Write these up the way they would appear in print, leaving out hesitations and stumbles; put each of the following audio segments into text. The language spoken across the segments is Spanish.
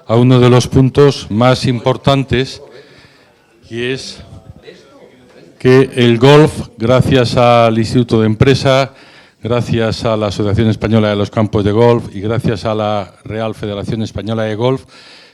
a uno de los puntos más importantes, y es que el golf, gracias al Instituto de Empresa, gracias a la Asociación Española de los Campos de Golf y gracias a la Real Federación Española de Golf,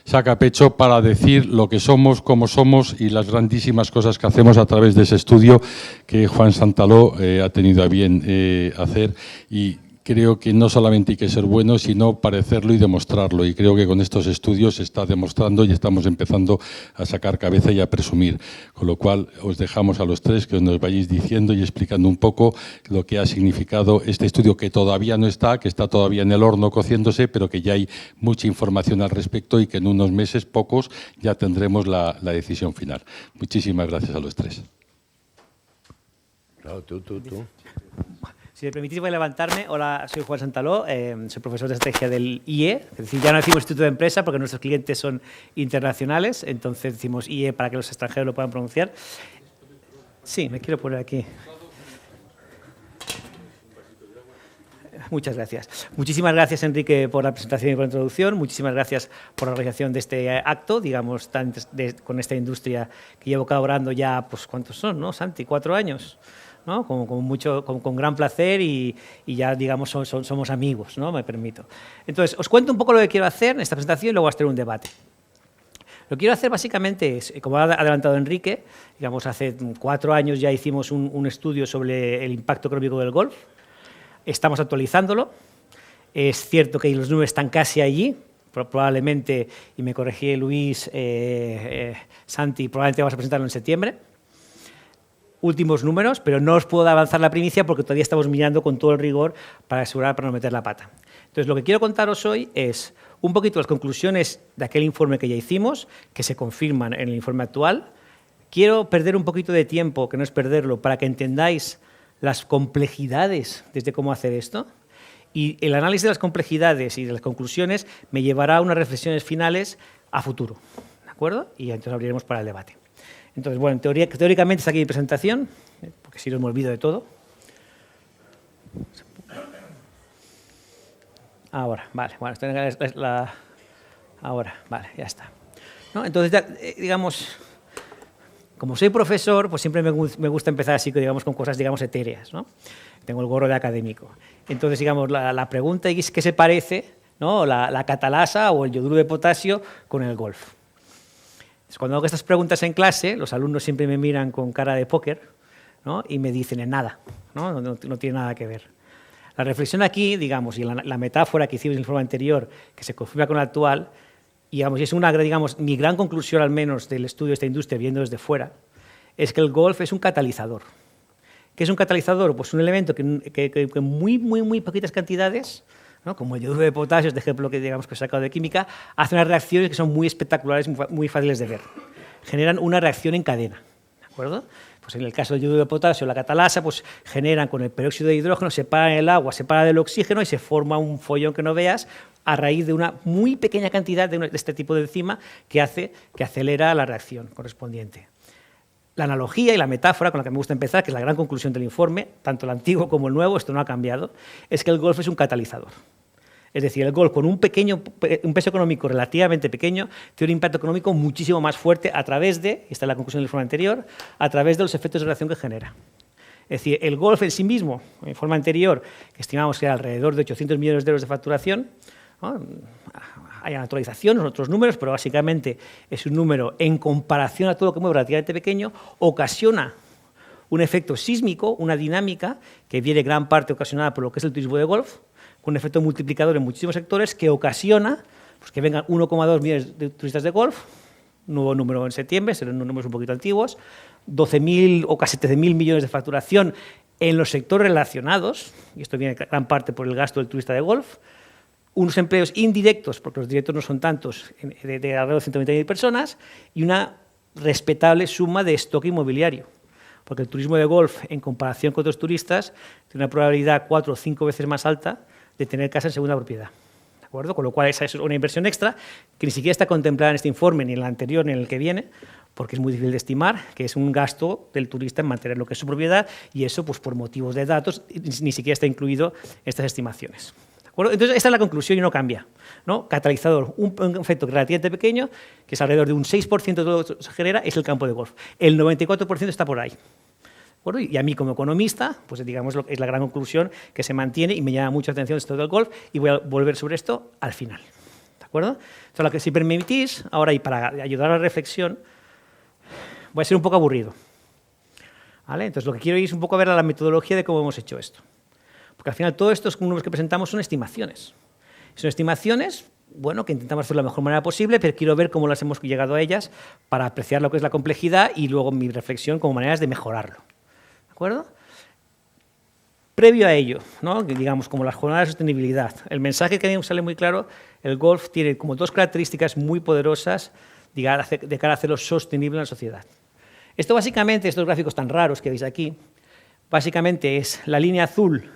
saca pecho para decir lo que somos, cómo somos y las grandísimas cosas que hacemos a través de ese estudio que Juan Santaló ha tenido a bien hacer. Y creo que no solamente hay que ser bueno, sino parecerlo y demostrarlo. Y creo que con estos estudios se está demostrando y estamos empezando a sacar cabeza y a presumir. Con lo cual, os dejamos a los tres que nos vayáis diciendo y explicando un poco lo que ha significado este estudio, que todavía no está, que está todavía en el horno cociéndose, pero que ya hay mucha información al respecto y que en unos meses, pocos, ya tendremos la decisión final. Muchísimas gracias a los tres. Claro, tú. Si me permitís, voy a levantarme. Hola, soy Juan Santaló, soy profesor de estrategia del IE. Es decir, ya no decimos Instituto de Empresa porque nuestros clientes son internacionales, entonces decimos IE para que los extranjeros lo puedan pronunciar. Sí, me quiero poner aquí. Muchas gracias. Muchísimas gracias, Enrique, por la presentación y por la introducción. Muchísimas gracias por la organización de este acto, digamos, con esta industria que llevo colaborando ya, pues, ¿cuántos son, no, Santi? 4 años. ¿No? Con gran placer y ya, digamos, somos amigos, ¿no? Me permito. Entonces, os cuento un poco lo que quiero hacer en esta presentación y luego vamos a tener un debate. Lo que quiero hacer básicamente es, como ha adelantado Enrique, digamos, hace 4 años ya hicimos un estudio sobre el impacto económico del golf. Estamos actualizándolo. Es cierto que los números están casi allí. Probablemente, y me corregí Luis, Santi, probablemente vamos a presentarlo en septiembre. Últimos números, pero no os puedo avanzar la primicia porque todavía estamos mirando con todo el rigor para asegurar, para no meter la pata. Entonces, lo que quiero contaros hoy es un poquito las conclusiones de aquel informe que ya hicimos, que se confirman en el informe actual. Quiero perder un poquito de tiempo, que no es perderlo, para que entendáis las complejidades desde cómo hacer esto. Y el análisis de las complejidades y de las conclusiones me llevará a unas reflexiones finales a futuro. ¿De acuerdo? Y entonces abriremos para el debate. Entonces, bueno, teóricamente está aquí mi presentación, porque si no me olvido de todo. Ahora, vale, bueno, ahora, vale, ya está. ¿No? Entonces, digamos, como soy profesor, pues siempre me gusta empezar así, digamos, con cosas, digamos, etéreas, ¿no? Tengo el gorro de académico. Entonces, digamos, la pregunta es ¿qué se parece, ¿no? la catalasa o el yoduro de potasio con el golf? Cuando hago estas preguntas en clase, los alumnos siempre me miran con cara de póker, ¿no? Y me dicen en nada, no tiene nada que ver. La reflexión aquí, digamos, y la metáfora que hicimos en el informe anterior, que se confirma con la actual, digamos, y es mi gran conclusión al menos del estudio de esta industria viendo desde fuera, es que el golf es un catalizador. ¿Qué es un catalizador? Pues un elemento que muy poquitas cantidades, ¿no? Como el yoduro de potasio, este ejemplo que digamos que he sacado de química, hace unas reacciones que son muy espectaculares, muy fáciles de ver. Generan una reacción en cadena, ¿de acuerdo? Pues en el caso del yoduro de potasio, la catalasa, pues generan con el peróxido de hidrógeno, separan el agua, separan del oxígeno y se forma un follón que no veas a raíz de una muy pequeña cantidad de este tipo de enzima que acelera la reacción correspondiente. La analogía y la metáfora con la que me gusta empezar, que es la gran conclusión del informe, tanto el antiguo como el nuevo, esto no ha cambiado, es que el golf es un catalizador. Es decir, el golf con un peso económico relativamente pequeño tiene un impacto económico muchísimo más fuerte a través de, esta es la conclusión del informe anterior, a través de los efectos de relación que genera. Es decir, el golf en sí mismo, en el informe anterior, que estimamos que era alrededor de 800 millones de euros de facturación, ¿no? Hay actualizaciones, otros números, pero básicamente es un número en comparación a todo lo que mueve relativamente pequeño, ocasiona un efecto sísmico, una dinámica que viene gran parte ocasionada por lo que es el turismo de golf, con un efecto multiplicador en muchísimos sectores que ocasiona pues, que vengan 1,2 millones de turistas de golf, nuevo número en septiembre, serán números un poquito antiguos, 12.000 o casi 13.000 millones de facturación en los sectores relacionados, y esto viene gran parte por el gasto del turista de golf, unos empleos indirectos, porque los directos no son tantos, de alrededor de 120.000 personas, y una respetable suma de stock inmobiliario. Porque el turismo de golf, en comparación con otros turistas, tiene una probabilidad 4 o 5 veces más alta de tener casa en segunda propiedad. ¿De acuerdo? Con lo cual, esa es una inversión extra que ni siquiera está contemplada en este informe, ni en el anterior, ni en el que viene, porque es muy difícil de estimar, que es un gasto del turista en mantener lo que es su propiedad, y eso, pues por motivos de datos, ni siquiera está incluido en estas estimaciones. ¿De acuerdo? Entonces, esta es la conclusión y no cambia, ¿no? Catalizador, un efecto relativamente pequeño, que es alrededor de un 6% de todo lo que se genera, es el campo de golf. El 94% está por ahí. Y a mí, como economista, pues digamos, es la gran conclusión que se mantiene y me llama mucha atención esto del golf y voy a volver sobre esto al final. ¿De acuerdo? Entonces, lo que si permitís, ahora y para ayudar a la reflexión, voy a ser un poco aburrido. ¿Vale? Entonces, lo que quiero ir es un poco a ver la metodología de cómo hemos hecho esto. Porque al final, todos estos números que presentamos son estimaciones. Son estimaciones, bueno, que intentamos hacer de la mejor manera posible, pero quiero ver cómo las hemos llegado a ellas para apreciar lo que es la complejidad y luego mi reflexión como maneras de mejorarlo. ¿De acuerdo? Previo a ello, ¿no? Digamos, como las jornadas de sostenibilidad, el mensaje que a mí sale muy claro, el golf tiene como dos características muy poderosas de cara a hacerlo sostenible en la sociedad. Esto básicamente, estos gráficos tan raros que veis aquí, básicamente es la línea azul,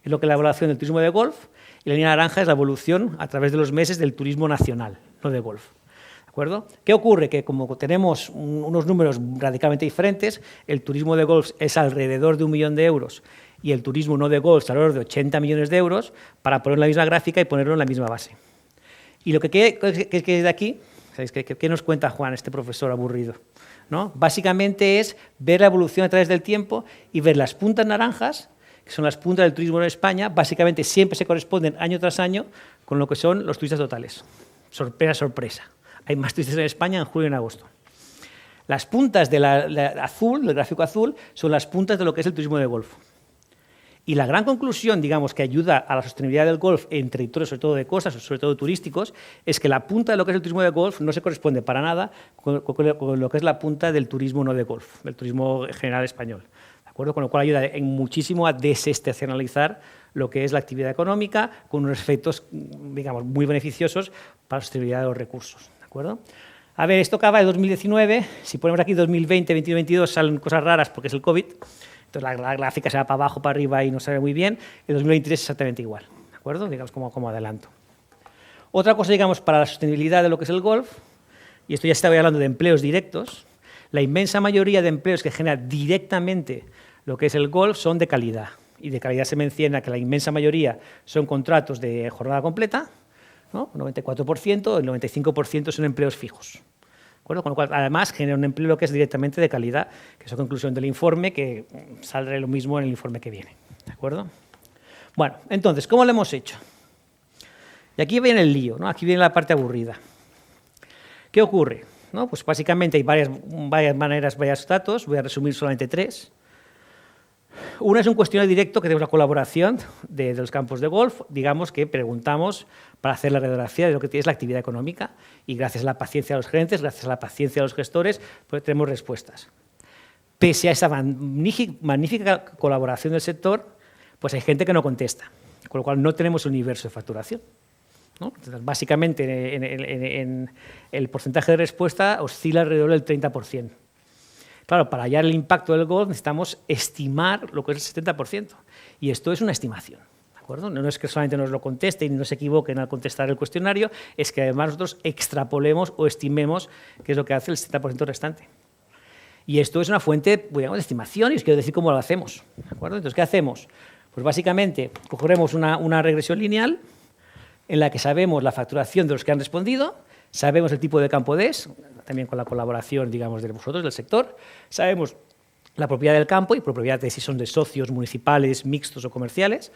es lo que es la evaluación del turismo de golf, y la línea naranja es la evolución a través de los meses del turismo nacional, no de golf. ¿De acuerdo? ¿Qué ocurre? Que como tenemos unos números radicalmente diferentes, el turismo de golf es alrededor de 1 millón de euros y el turismo no de golf es alrededor de 80 millones de euros, para poner la misma gráfica y ponerlo en la misma base. Y lo que de aquí, ¿sabéis qué nos cuenta Juan, este profesor aburrido? ¿No? Básicamente es ver la evolución a través del tiempo y ver las puntas naranjas, que son las puntas del turismo en España, básicamente siempre se corresponden año tras año con lo que son los turistas totales. Sorpresa, sorpresa. Hay más turistas en España en julio y en agosto. Las puntas del gráfico azul, son las puntas de lo que es el turismo de golf. Y la gran conclusión, digamos, que ayuda a la sostenibilidad del golf en territorios, sobre todo de costas, sobre todo turísticos, es que la punta de lo que es el turismo de golf no se corresponde para nada con lo que es la punta del turismo no de golf, del turismo general español. ¿De acuerdo? Con lo cual ayuda muchísimo a desestacionalizar lo que es la actividad económica, con unos efectos, digamos, muy beneficiosos para la sostenibilidad de los recursos. ¿De acuerdo? A ver, esto acaba de 2019, si ponemos aquí 2020, 2022 salen cosas raras porque es el COVID. Entonces la gráfica se va para abajo, para arriba y no se ve muy bien. El 2023 es exactamente igual, ¿de acuerdo? Digamos como adelanto. Otra cosa, digamos, para la sostenibilidad de lo que es el golf, y esto ya estaba hablando de empleos directos, la inmensa mayoría de empleos que genera directamente lo que es el golf son de calidad. Y de calidad se menciona que la inmensa mayoría son contratos de jornada completa, ¿no? 94%, el 95% son empleos fijos. Con lo cual, además, genera un empleo que es directamente de calidad, que es la conclusión del informe, que saldrá lo mismo en el informe que viene. ¿De acuerdo? Bueno, entonces, ¿cómo lo hemos hecho? Y aquí viene el lío, ¿no? Aquí viene la parte aburrida. ¿Qué ocurre? ¿No? Pues básicamente hay varias maneras, varios datos, voy a resumir solamente 3. Una es un cuestionario directo que tenemos la colaboración de los campos de golf, digamos que preguntamos para hacer la radiografía de lo que es la actividad económica y gracias a la paciencia de los gerentes, gracias a la paciencia de los gestores, pues tenemos respuestas. Pese a esa magnífica colaboración del sector, pues hay gente que no contesta, con lo cual no tenemos un universo de facturación, ¿no? Entonces, básicamente en el porcentaje de respuesta oscila alrededor del 30%. Claro, para hallar el impacto del golf necesitamos estimar lo que es el 70%. Y esto es una estimación. ¿De acuerdo? No es que solamente nos lo contesten y no se equivoquen al contestar el cuestionario, es que además nosotros extrapolemos o estimemos qué es lo que hace el 70% restante. Y esto es una fuente, digamos, de estimación y os quiero decir cómo lo hacemos. ¿De acuerdo? Entonces, ¿qué hacemos? Pues básicamente cogeremos una regresión lineal en la que sabemos la facturación de los que han respondido, sabemos el tipo de campo de también con la colaboración, digamos, de vosotros, del sector. Sabemos la propiedad del campo y propiedad de si son de socios municipales, mixtos o comerciales.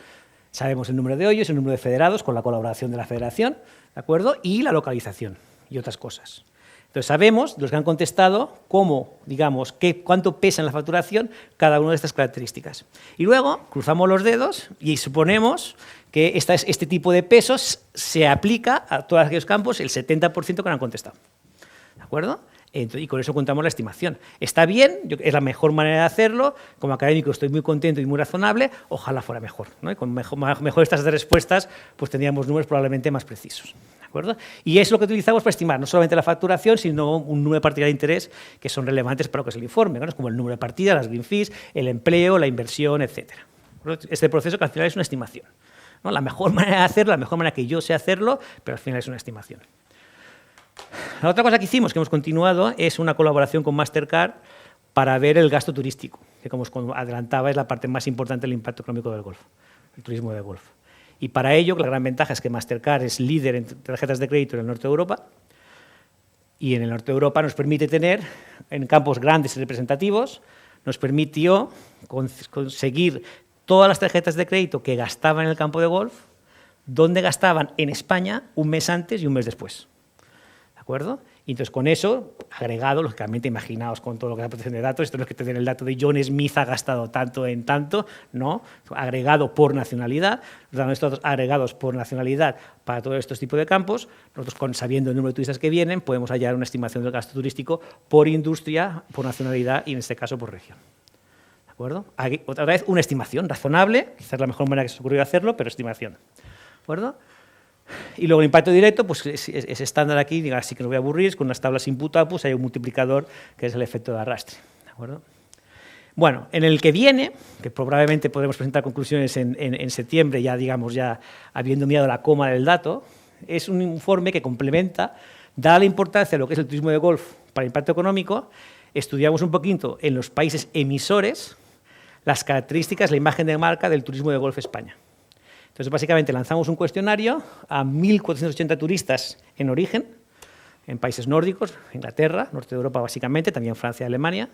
Sabemos el número de hoyos, el número de federados con la colaboración de la federación, ¿de acuerdo? Y la localización y otras cosas. Entonces sabemos, los que han contestado, cómo, digamos, cuánto pesa en la facturación cada una de estas características. Y luego cruzamos los dedos y suponemos que este tipo de pesos se aplica a todos aquellos campos, el 70% que han contestado. ¿De acuerdo? Y con eso contamos la estimación. Está bien, es la mejor manera de hacerlo. Como académico estoy muy contento y muy razonable. Ojalá fuera mejor, ¿no? Y con mejores tasas de respuestas, pues tendríamos números probablemente más precisos. ¿De acuerdo? Y es lo que utilizamos para estimar no solamente la facturación, sino un número de partidas de interés que son relevantes para lo que es el informe, ¿no? Como el número de partidas, las green fees, el empleo, la inversión, etc. Este proceso que al final es una estimación, ¿no? La mejor manera de hacerlo, la mejor manera que yo sé hacerlo, pero al final es una estimación. La otra cosa que hicimos, que hemos continuado, es una colaboración con Mastercard para ver el gasto turístico, que como os adelantaba es la parte más importante del impacto económico del golf, el turismo de golf. Y para ello, la gran ventaja es que Mastercard es líder en tarjetas de crédito en el norte de Europa, y en el norte de Europa nos permite tener, en campos grandes y representativos, nos permitió conseguir todas las tarjetas de crédito que gastaban en el campo de golf, donde gastaban en España un mes antes y un mes después. ¿De acuerdo? Y entonces con eso, agregado, lógicamente, imaginaos con todo lo que es la protección de datos, esto no es que tener el dato de John Smith ha gastado tanto en tanto, no, agregado por nacionalidad, los datos agregados por nacionalidad para todos estos tipos de campos, nosotros sabiendo el número de turistas que vienen, podemos hallar una estimación del gasto turístico por industria, por nacionalidad y en este caso por región. ¿De acuerdo? Aquí, otra vez, una estimación razonable, quizás la mejor manera que se os ocurrió hacerlo, pero estimación. ¿De acuerdo? Y luego el impacto directo, pues es estándar aquí, así que no voy a aburrir, es con unas tablas input-output, hay un multiplicador que es el efecto de arrastre. ¿De acuerdo? Bueno, en el que viene, que probablemente podremos presentar conclusiones en septiembre, ya digamos, ya habiendo mirado la coma del dato, es un informe que complementa, dada la importancia de lo que es el turismo de golf para el impacto económico, estudiamos un poquito en los países emisores las características, la imagen de marca del turismo de golf España. Entonces, básicamente, lanzamos un cuestionario a 1.480 turistas en origen, en países nórdicos, Inglaterra, norte de Europa básicamente, también Francia y Alemania,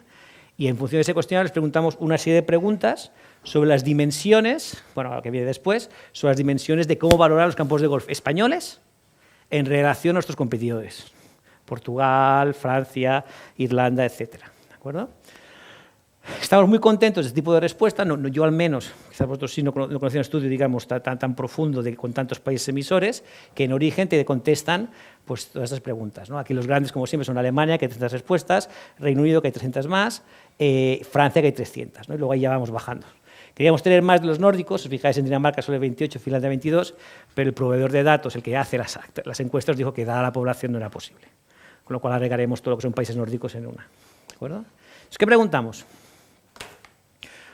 y en función de ese cuestionario les preguntamos una serie de preguntas sobre las dimensiones, bueno, lo que viene después, sobre las dimensiones de cómo valorar los campos de golf españoles en relación a nuestros competidores, Portugal, Francia, Irlanda, etcétera. ¿De acuerdo? Estamos muy contentos de este tipo de respuesta, yo al menos, quizás vosotros sí no conocéis un estudio, digamos, tan profundo con tantos países emisores, que en origen te contestan pues, todas estas preguntas, ¿no? Aquí los grandes, como siempre, son Alemania, que hay 300 respuestas, Reino Unido, que hay 300 más, Francia, que hay 300, ¿no? Y luego ahí ya vamos bajando. Queríamos tener más de los nórdicos, os fijáis en Dinamarca solo hay 28, Finlandia 22, pero el proveedor de datos, el que hace las encuestas, dijo que dada la población no era posible. Con lo cual agregaremos todo lo que son países nórdicos en una. ¿De acuerdo? ¿Qué preguntamos?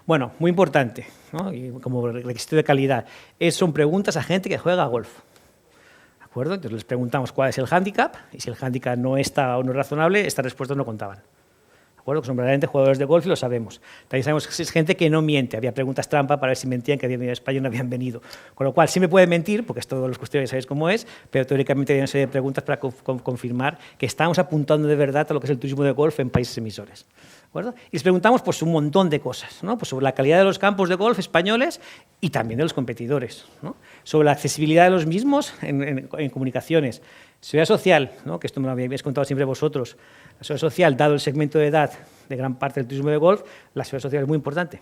Bueno, muy importante, ¿no? Y como requisito de calidad, son preguntas a gente que juega a golf. ¿De acuerdo? Entonces les preguntamos cuál es el hándicap, y si el hándicap no está o no es razonable, estas respuestas no contaban. ¿De acuerdo? Que son verdaderamente jugadores de golf y lo sabemos. También sabemos que es gente que no miente. Había preguntas trampa para ver si mentían que habían venido a España y no habían venido. Con lo cual, sí me pueden mentir, porque es todos los cuestionarios sabéis cómo es, pero teóricamente hay una serie de preguntas para confirmar que estamos apuntando de verdad a lo que es el turismo de golf en países emisores. ¿De acuerdo? Y les preguntamos pues, un montón de cosas, ¿no? Pues sobre la calidad de los campos de golf españoles y también de los competidores, ¿no? Sobre la accesibilidad de los mismos en comunicaciones, seguridad social, ¿no? Que esto me lo habéis contado siempre vosotros, la seguridad social, dado el segmento de edad de gran parte del turismo de golf, la seguridad social es muy importante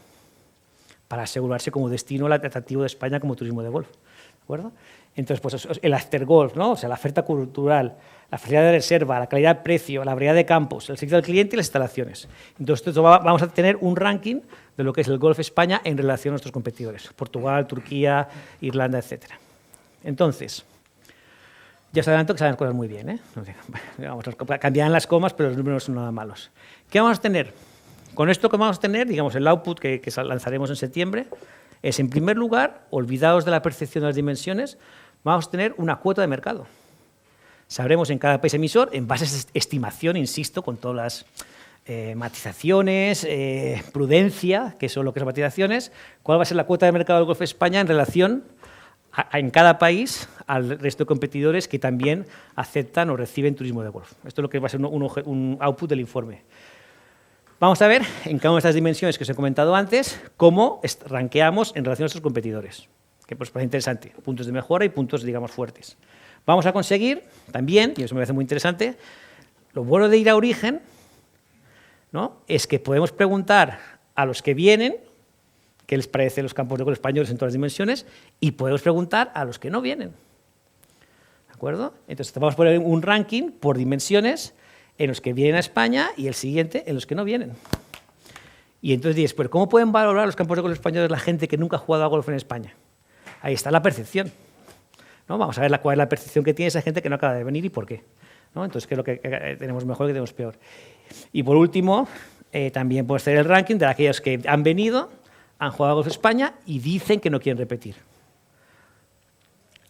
para asegurarse como destino atractivo de España como turismo de golf. ¿De acuerdo? Entonces, pues el aftergolf, ¿no? O sea, la oferta cultural, la facilidad de reserva, la calidad de precio, la variedad de campos, el servicio al cliente y las instalaciones. Entonces, vamos a tener un ranking de lo que es el golf España en relación a nuestros competidores, Portugal, Turquía, Irlanda, etcétera. Entonces, ya os adelanto que saben cosas muy bien, ¿eh? Vamos, cambiarán las comas, pero los números no son nada malos. ¿Qué vamos a tener? Con esto que vamos a tener, digamos, el output que lanzaremos en septiembre, es, en primer lugar, olvidaos de la percepción de las dimensiones, vamos a tener una cuota de mercado. Sabremos en cada país emisor, en base a esa estimación, insisto, con todas las matizaciones, prudencia, que son lo que son matizaciones, cuál va a ser la cuota de mercado del Golf España en relación en cada país al resto de competidores que también aceptan o reciben turismo de golf. Esto es lo que va a ser un output del informe. Vamos a ver, en cada una de estas dimensiones que os he comentado antes, cómo rankeamos en relación a nuestros competidores, que pues parece interesante, puntos de mejora y puntos, digamos, fuertes. Vamos a conseguir también, y eso me parece muy interesante, lo bueno de ir a origen, ¿no? Es que podemos preguntar a los que vienen qué les parecen los campos de golf españoles en todas las dimensiones y podemos preguntar a los que no vienen. ¿De acuerdo? Entonces vamos a poner un ranking por dimensiones en los que vienen a España y el siguiente en los que no vienen. Y entonces dices, ¿pero cómo pueden valorar los campos de golf españoles la gente que nunca ha jugado a golf en España? Ahí está la percepción, ¿no? Vamos a ver cuál es la percepción que tiene esa gente que no acaba de venir y por qué, ¿no? Entonces, ¿qué es lo que tenemos mejor y qué tenemos peor? Y por último, también puedes hacer el ranking de aquellos que han venido, han jugado a golf España y dicen que no quieren repetir.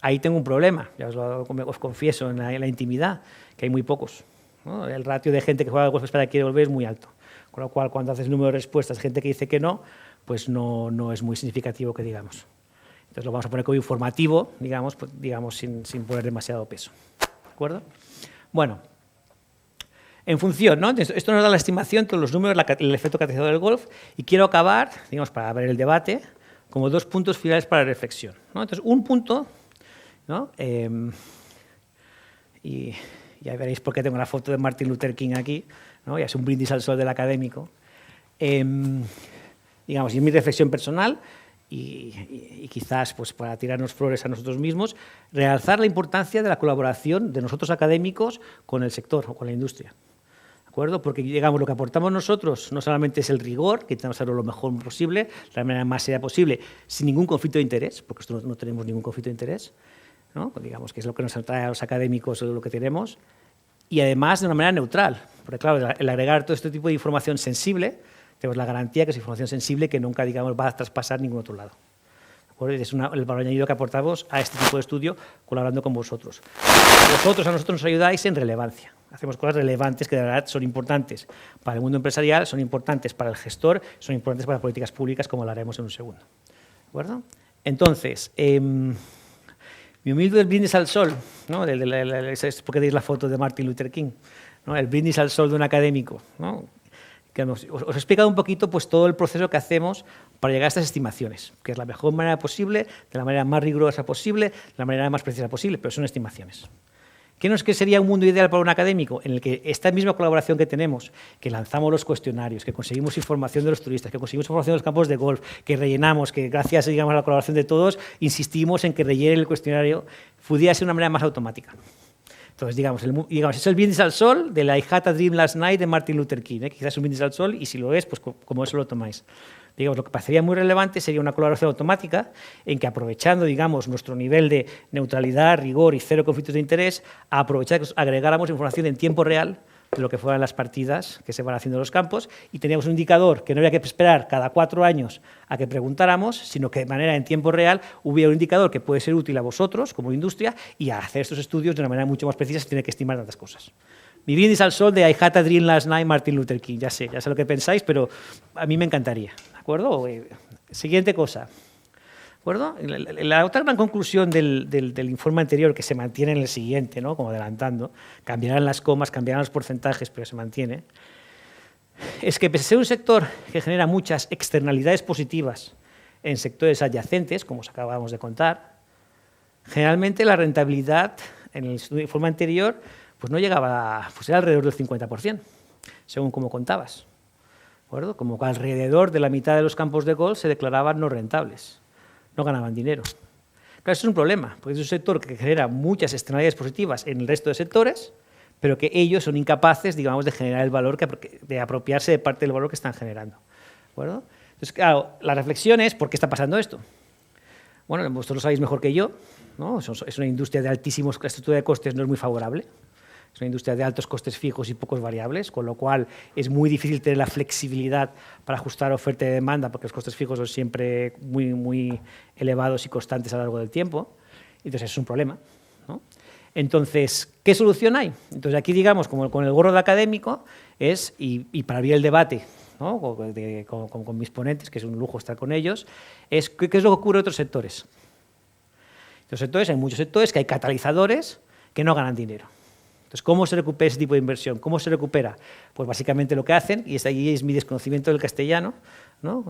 Ahí tengo un problema, ya os confieso en la intimidad, que hay muy pocos, ¿no? El ratio de gente que juega a golf España y quiere volver es muy alto. Con lo cual, cuando haces el número de respuestas, gente que dice que no, pues no es muy significativo que digamos. Entonces lo vamos a poner como informativo, digamos, pues, sin poner demasiado peso. ¿De acuerdo? Bueno, en función, ¿no? Entonces, esto nos da la estimación, todos los números, el efecto catalizador del golf, y quiero acabar, digamos, para ver el debate, como 2 puntos finales para la reflexión, ¿no? Entonces, un punto, ¿no? Y ya veréis por qué tengo la foto de Martin Luther King aquí, ¿no? Ya es un brindis al sol del académico. Digamos, y en mi reflexión personal, y quizás pues, para tirarnos flores a nosotros mismos, realzar la importancia de la colaboración de nosotros académicos con el sector o con la industria. ¿De acuerdo? Porque, digamos, lo que aportamos nosotros no solamente es el rigor, que intentamos hacerlo lo mejor posible, de la manera más seria posible, sin ningún conflicto de interés, porque esto no tenemos ningún conflicto de interés, ¿no? Digamos que es lo que nos atrae a los académicos, lo que tenemos, y además de una manera neutral, porque claro, el agregar todo este tipo de información sensible, tenemos la garantía que es información sensible que nunca, digamos, va a traspasar ningún otro lado. ¿De acuerdo? Es el valor añadido que aportamos a este tipo de estudio colaborando con vosotros. Vosotros a nosotros nos ayudáis en relevancia. Hacemos cosas relevantes que de verdad son importantes para el mundo empresarial, son importantes para el gestor, son importantes para las políticas públicas, como lo haremos en un segundo. ¿De acuerdo? Entonces, mi humilde brindis al sol, ¿no? Es porque tenéis la foto de Martin Luther King, ¿no? El brindis al sol de un académico, ¿no? Que os he explicado un poquito pues, todo el proceso que hacemos para llegar a estas estimaciones, que es la mejor manera posible, de la manera más rigurosa posible, de la manera más precisa posible, pero son estimaciones. ¿Qué sería un mundo ideal para un académico? En el que esta misma colaboración que tenemos, que lanzamos los cuestionarios, que conseguimos información de los turistas, que conseguimos información de los campos de golf, que rellenamos, que gracias digamos, a la colaboración de todos, insistimos en que rellenen el cuestionario, pudiera ser de una manera más automática. Entonces, digamos, es el brindis al sol de la I Had a Dream Last Night de Martin Luther King, ¿eh? Quizás es un brindis al sol y si lo es, pues como eso lo tomáis. Digamos, lo que parecería muy relevante sería una colaboración automática en que aprovechando, digamos, nuestro nivel de neutralidad, rigor y cero conflictos de interés, aprovechar que agregáramos información en tiempo real de lo que fueran las partidas que se van haciendo en los campos y teníamos un indicador que no había que esperar cada 4 años a que preguntáramos, sino que de manera en tiempo real hubiera un indicador que puede ser útil a vosotros como industria y a hacer estos estudios de una manera mucho más precisa sin tener que estimar tantas cosas. Mi brindis al sol de I Had a Dream Last Night, Martin Luther King. Ya sé lo que pensáis, pero a mí me encantaría. ¿De acuerdo? Siguiente cosa. ¿De acuerdo? La otra gran conclusión del informe anterior, que se mantiene en el siguiente, ¿no? Como adelantando, cambiarán las comas, cambiarán los porcentajes, pero se mantiene, es que pese a ser un sector que genera muchas externalidades positivas en sectores adyacentes, como os acabamos de contar, generalmente la rentabilidad en el informe anterior pues no llegaba, pues era alrededor del 50%, según como contabas. ¿De acuerdo? Como que alrededor de la mitad de los campos de golf se declaraban no rentables. No ganaban dinero. Claro, eso es un problema, porque es un sector que genera muchas externalidades positivas en el resto de sectores, pero que ellos son incapaces, digamos, de generar el valor, de apropiarse de parte del valor que están generando. ¿De acuerdo? Entonces, claro, la reflexión es, ¿por qué está pasando esto? Bueno, vosotros lo sabéis mejor que yo, ¿no? Es una industria de altísimos, la estructura de costes no es muy favorable. Es una industria de altos costes fijos y pocos variables, con lo cual es muy difícil tener la flexibilidad para ajustar oferta y demanda, porque los costes fijos son siempre muy, muy elevados y constantes a lo largo del tiempo. Entonces, es un problema, ¿no? Entonces, ¿qué solución hay? Entonces, aquí, digamos, como con el gorro de académico, y para abrir el debate, ¿no? con mis ponentes, que es un lujo estar con ellos, es ¿qué es lo que ocurre en otros sectores? En otros sectores, hay muchos sectores que hay catalizadores que no ganan dinero. Entonces, ¿cómo se recupera ese tipo de inversión? ¿Cómo se recupera? Pues básicamente lo que hacen, y ahí es mi desconocimiento del castellano, ¿no?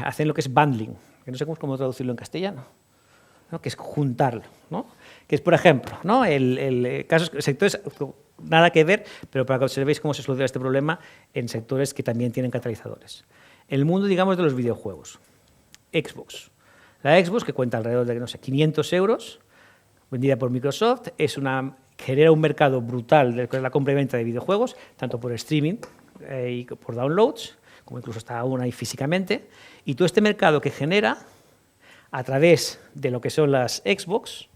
Hacen lo que es bundling, que no sé cómo traducirlo en castellano, ¿no? Que es juntarlo, ¿no? Que es, por ejemplo, ¿no? Casos, sectores, nada que ver, pero para que observéis cómo se soluciona este problema en sectores que también tienen catalizadores. El mundo, digamos, de los videojuegos. Xbox. La Xbox, que cuenta alrededor de, no sé, 500 euros, vendida por Microsoft, genera un mercado brutal de la compra y venta de videojuegos, tanto por streaming y por downloads, como incluso está aún ahí físicamente, y todo este mercado que genera a través de lo que son las Xbox,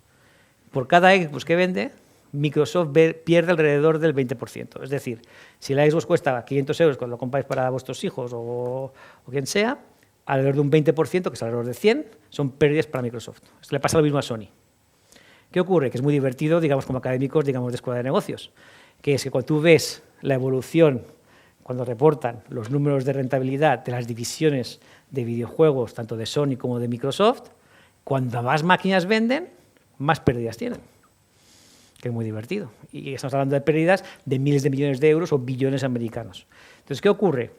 por cada Xbox que vende, Microsoft pierde alrededor del 20%. Es decir, si la Xbox cuesta 500 euros cuando lo compráis para vuestros hijos o quien sea, alrededor de un 20%, que es alrededor de 100, son pérdidas para Microsoft. Esto le pasa lo mismo a Sony. ¿Qué ocurre? Que es muy divertido, digamos, como académicos, digamos, de escuela de negocios, que es que cuando tú ves la evolución, cuando reportan los números de rentabilidad de las divisiones de videojuegos, tanto de Sony como de Microsoft, cuando más máquinas venden, más pérdidas tienen, que es muy divertido. Y estamos hablando de pérdidas de miles de millones de euros o billones americanos. Entonces, ¿qué ocurre?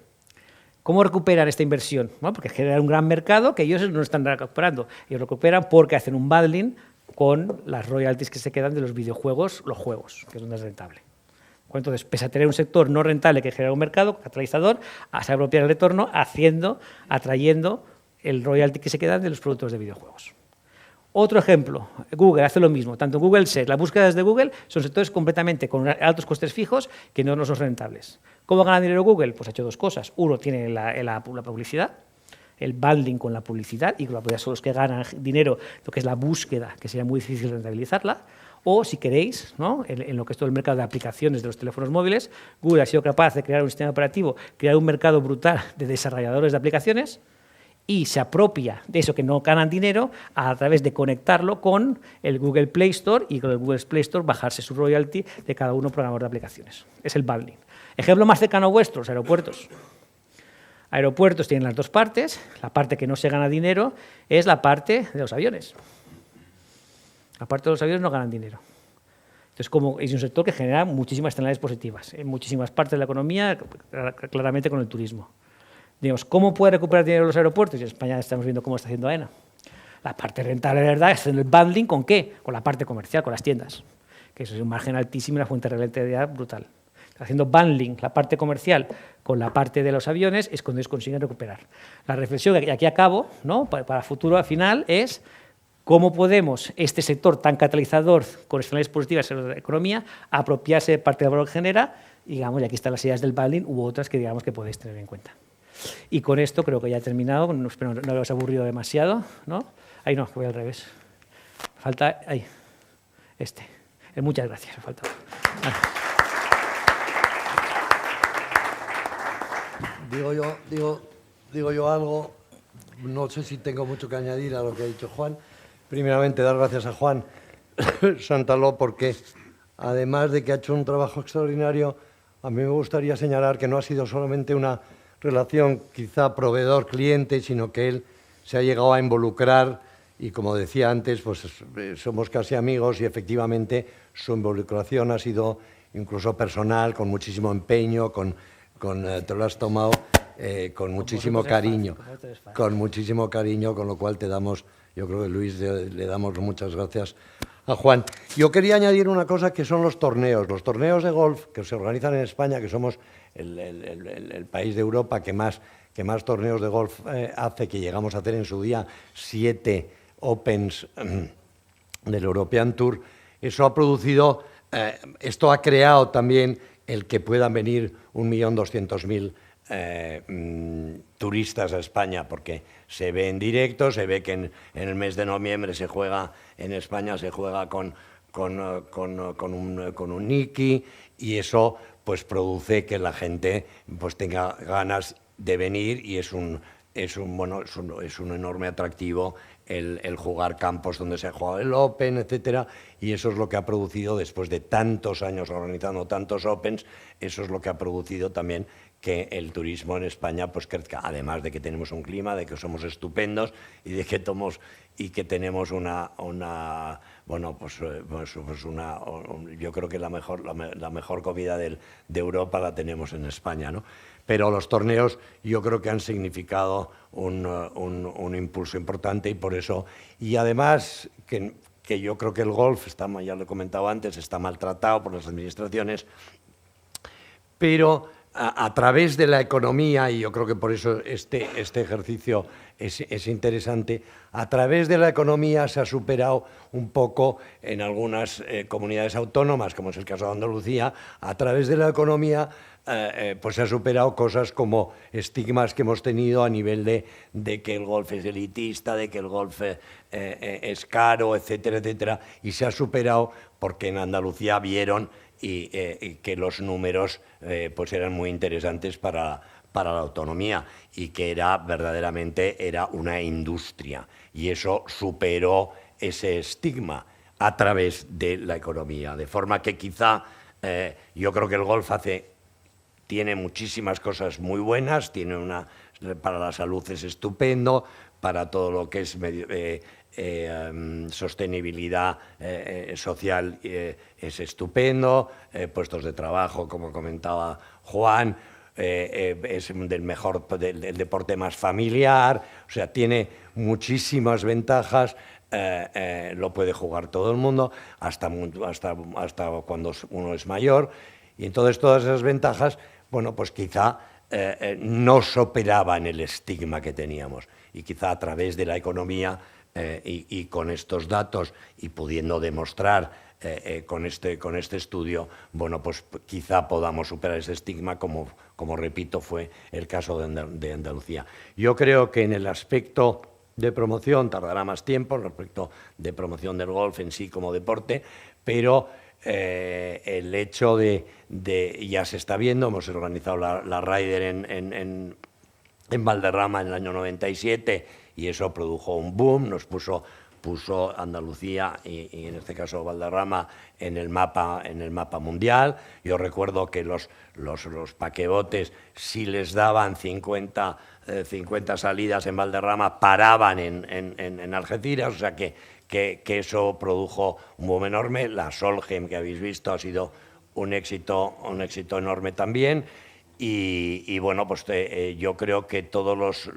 ¿Cómo recuperan esta inversión? Bueno, porque generan un gran mercado que ellos no están recuperando. Ellos recuperan porque hacen un bundling con las royalties que se quedan de los videojuegos, los juegos, que es donde es rentable. Entonces, pese a tener un sector no rentable que genera un mercado catalizador, se apropia el retorno atrayendo el royalty que se queda de los productos de videojuegos. Otro ejemplo, Google hace lo mismo. Tanto Google Search, las búsquedas de Google son sectores completamente con altos costes fijos que no son rentables. ¿Cómo gana dinero Google? Pues ha hecho dos cosas. Uno, tiene la publicidad, el bundling con la publicidad, y con la publicidad son los que ganan dinero, lo que es la búsqueda, que sería muy difícil rentabilizarla. O, si queréis, ¿no?, en lo que es todo el mercado de aplicaciones de los teléfonos móviles, Google ha sido capaz de crear un sistema operativo, crear un mercado brutal de desarrolladores de aplicaciones y se apropia de eso que no ganan dinero a través de conectarlo con el Google Play Store y con el Google Play Store bajarse su royalty de cada uno programador de aplicaciones. Es el bundling. Ejemplo más cercano vuestro, los aeropuertos. Aeropuertos tienen las dos partes. La parte que no se gana dinero es la parte de los aviones. La parte de los aviones no ganan dinero. Entonces, como es un sector que genera muchísimas externalidades positivas en muchísimas partes de la economía, claramente con el turismo. Digamos, ¿cómo puede recuperar dinero los aeropuertos? Y en España estamos viendo cómo está haciendo AENA. La parte rentable, de verdad, es en el bundling, ¿con qué? Con la parte comercial, con las tiendas, que eso es un margen altísimo y una fuente de rentabilidad brutal. Haciendo bundling, la parte comercial, con la parte de los aviones, es cuando ellos consiguen recuperar. La reflexión que aquí acabo, ¿no?, para el futuro al final es cómo podemos, este sector tan catalizador con externalidades positivas en la economía, apropiarse de parte del valor que genera, digamos, y aquí están las ideas del bundling u otras que digamos que podéis tener en cuenta. Y con esto creo que ya he terminado, espero no haberos aburrido demasiado, ¿no? Ahí no, que voy al revés. Falta, ahí, muchas gracias, falta. Digo yo algo, no sé si tengo mucho que añadir a lo que ha dicho Juan. Primeramente, dar gracias a Juan Santaló porque, además de que ha hecho un trabajo extraordinario, a mí me gustaría señalar que no ha sido solamente una relación quizá proveedor-cliente, sino que él se ha llegado a involucrar y, como decía antes, pues somos casi amigos y efectivamente su involucración ha sido incluso personal, con muchísimo empeño, te lo has tomado con muchísimo cariño, con lo cual te damos, yo creo que Luis le damos muchas gracias a Juan. Yo quería añadir una cosa que son los torneos de golf que se organizan en España, que somos el país de Europa que más torneos de golf hace, que llegamos a hacer en su día 7 Opens del European Tour. Eso ha producido, esto ha creado también el que puedan venir 1.200.000 turistas a España, porque se ve en directo, se ve que en el mes de noviembre se juega en España, se juega con un Niki, y eso pues produce que la gente pues tenga ganas de venir, y es un enorme atractivo el jugar campos donde se ha jugado el Open, etcétera, y eso es lo que ha producido, después de tantos años organizando tantos Opens, eso es lo que ha producido también que el turismo en España pues crezca, además de que tenemos un clima, de que somos estupendos y de que tenemos yo creo que la mejor comida de Europa la tenemos en España, ¿no? Pero los torneos yo creo que han significado un impulso importante, y por eso, y además que yo creo que el golf, ya lo he comentado antes, está maltratado por las administraciones, pero a través de la economía, y yo creo que por eso este ejercicio es interesante, a través de la economía se ha superado un poco en algunas comunidades autónomas, como es el caso de Andalucía, a través de la economía pues se ha superado cosas como estigmas que hemos tenido a nivel de que el golf es elitista, de que el golf es caro, etcétera, etcétera, y se ha superado porque en Andalucía vieron y que los números pues eran muy interesantes para la autonomía, y que verdaderamente era una industria, y eso superó ese estigma a través de la economía, de forma que quizá yo creo que el golf tiene muchísimas cosas muy buenas, para la salud es estupendo, para todo lo que es sostenibilidad social es estupendo, puestos de trabajo, como comentaba Juan, es del deporte más familiar, o sea, tiene muchísimas ventajas. Lo puede jugar todo el mundo, hasta cuando uno es mayor, y entonces todas esas ventajas, bueno, pues quizá no superaban el estigma que teníamos, y quizá a través de la economía y con estos datos y pudiendo demostrar con este estudio, bueno, pues quizá podamos superar ese estigma, como repito, fue el caso de Andalucía. Yo creo que en el aspecto de promoción tardará más tiempo, respecto de promoción del golf en sí como deporte, pero el hecho ya se está viendo, hemos organizado la Ryder en Valderrama en el año 97 y eso produjo un boom, nos puso Andalucía y en este caso Valderrama en el mapa mundial. Yo recuerdo que los paquebotes, si les daban 50 salidas en Valderrama, paraban en Algeciras, o sea que eso produjo un boom enorme. La Solheim, que habéis visto, ha sido un éxito enorme también. Y bueno, pues yo creo que todas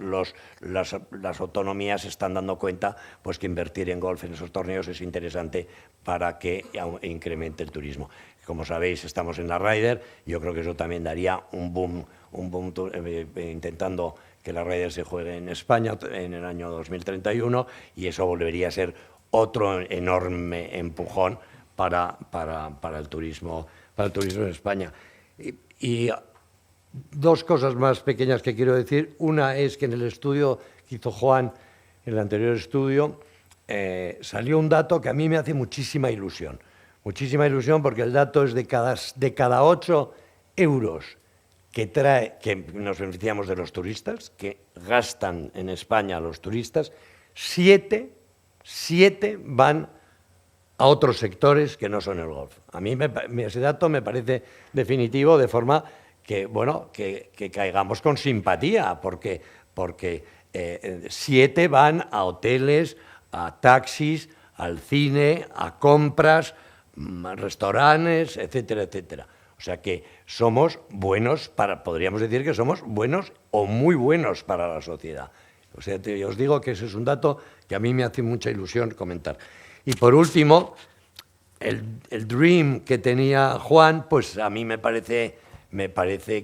las autonomías se están dando cuenta pues que invertir en golf en esos torneos es interesante para que incremente el turismo. Como sabéis, estamos en la Ryder, yo creo que eso también daría un boom intentando que la Ryder se juegue en España en el año 2031 y eso volvería a ser otro enorme empujón para el turismo en España. Y dos cosas más pequeñas que quiero decir. Una es que en el estudio que hizo Juan, en el anterior estudio, salió un dato que a mí me hace muchísima ilusión porque el dato es de cada 8 euros que nos beneficiamos de los turistas, que gastan en España los turistas, 7 van a otros sectores que no son el golf. A mí ese dato me parece definitivo, de forma que, bueno, que caigamos con simpatía, porque 7 van a hoteles, a taxis, al cine, a compras, a restaurantes, etcétera, etcétera. O sea que somos buenos, podríamos decir que somos buenos o muy buenos para la sociedad. O sea, os digo que ese es un dato que a mí me hace mucha ilusión comentar. Y por último, el dream que tenía Juan, pues a mí me parece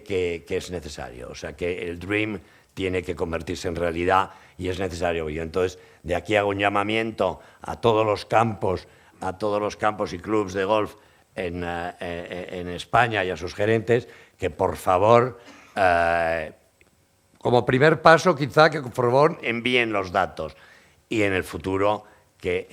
que es necesario. O sea, que el dream tiene que convertirse en realidad y es necesario. Yo entonces de aquí hago un llamamiento a todos los campos y clubes de golf en España y a sus gerentes que por favor, como primer paso quizá, que por favor envíen los datos y en el futuro que